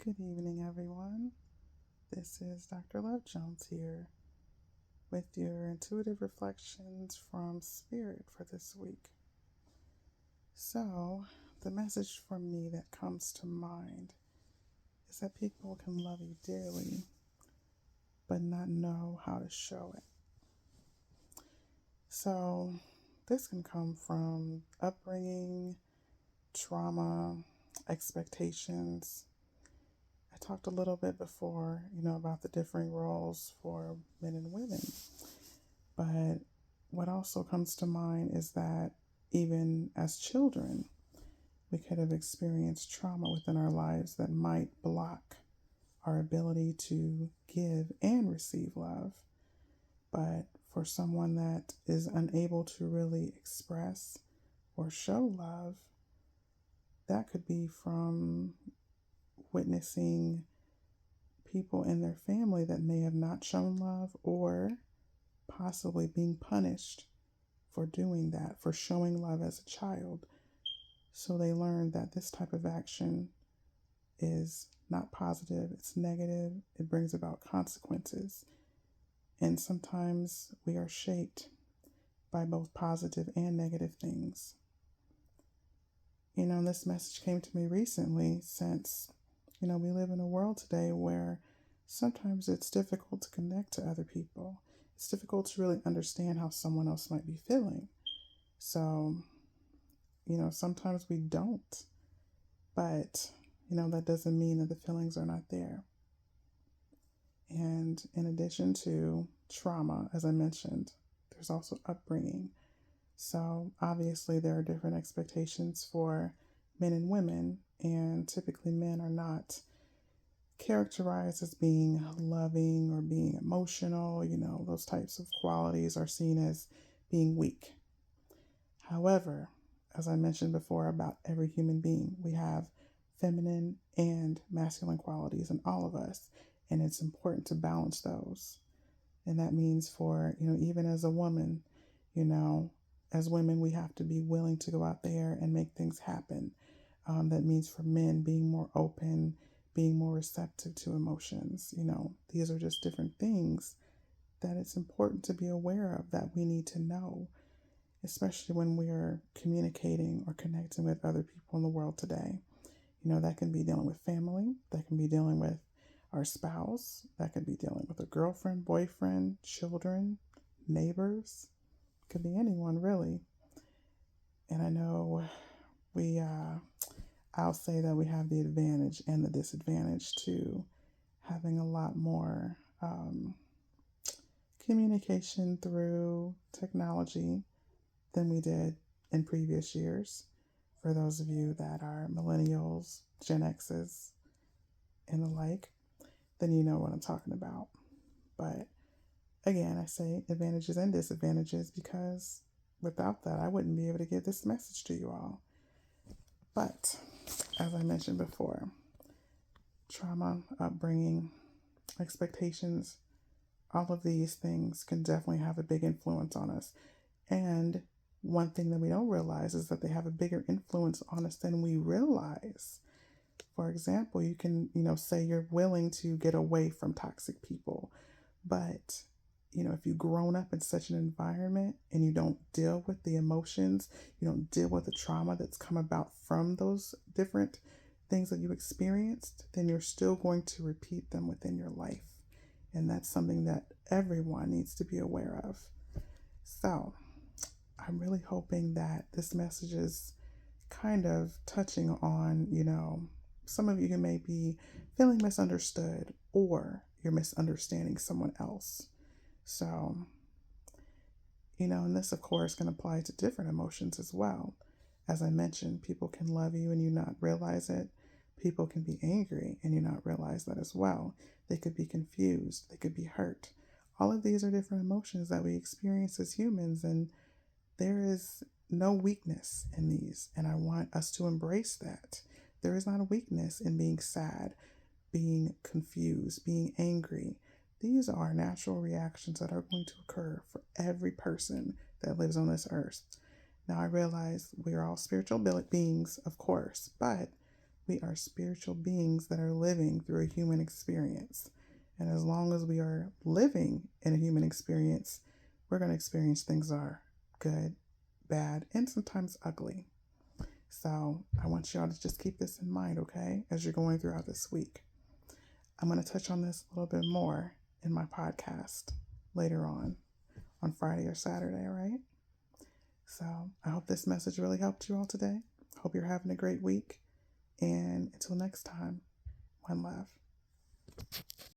Good evening, everyone. This is Dr. Love Jones here with your intuitive reflections from Spirit for this week. So, the message for me that comes to mind is that people can love you dearly but not know how to show it. So, this can come from upbringing, trauma, expectations. I talked a little bit before, about the differing roles for men and women. But what also comes to mind is that even as children, we could have experienced trauma within our lives that might block our ability to give and receive love. But for someone that is unable to really express or show love, that could be from witnessing people in their family that may have not shown love, or possibly being punished for doing that, for showing love as a child. So they learn that this type of action is not positive, it's negative, it brings about consequences. And sometimes we are shaped by both positive and negative things. This message came to me recently since, we live in a world today where sometimes it's difficult to connect to other people. It's difficult to really understand how someone else might be feeling. So, sometimes we don't. But, that doesn't mean that the feelings are not there. And in addition to trauma, as I mentioned, there's also upbringing. So obviously there are different expectations for men and women, and typically men are not characterized as being loving or being emotional. Those types of qualities are seen as being weak. However, as I mentioned before about every human being, we have feminine and masculine qualities in all of us, and it's important to balance those. And that means for, even as a woman, as women, we have to be willing to go out there and make things happen. That means for men being more open, being more receptive to emotions. These are just different things that it's important to be aware of, that we need to know, especially when we are communicating or connecting with other people in the world today. That can be dealing with family, that can be dealing with our spouse, that could be dealing with a girlfriend, boyfriend, children, neighbors. It could be anyone, really. And I know I'll say that we have the advantage and the disadvantage to having a lot more communication through technology than we did in previous years. For those of you that are millennials, Gen X's, and the like, then you know what I'm talking about. But again, I say advantages and disadvantages because without that, I wouldn't be able to get this message to you all. But as I mentioned before, trauma, upbringing, expectations, all of these things can definitely have a big influence on us. And one thing that we don't realize is that they have a bigger influence on us than we realize. For example, you can, say you're willing to get away from toxic people, but if you've grown up in such an environment and you don't deal with the emotions, you don't deal with the trauma that's come about from those different things that you experienced, then you're still going to repeat them within your life. And that's something that everyone needs to be aware of. So I'm really hoping that this message is kind of touching on, some of you who may be feeling misunderstood, or you're misunderstanding someone else. So, and this, of course, can apply to different emotions as well. As I mentioned, people can love you and you not realize it. People can be angry and you not realize that as well. They could be confused. They could be hurt. All of these are different emotions that we experience as humans, and there is no weakness in these. And I want us to embrace that. There is not a weakness in being sad, being confused, being angry. These are natural reactions that are going to occur for every person that lives on this earth. Now, I realize we are all spiritual beings, of course, but We are spiritual beings that are living through a human experience. And as long as we are living in a human experience, we're going to experience things that are good, bad, and sometimes ugly. So I want y'all to just keep this in mind, okay, as you're going throughout this week. I'm going to touch on this a little bit more in my podcast later on Friday or Saturday, all right? So I hope this message really helped you all today. Hope you're having a great week. And until next time, one love.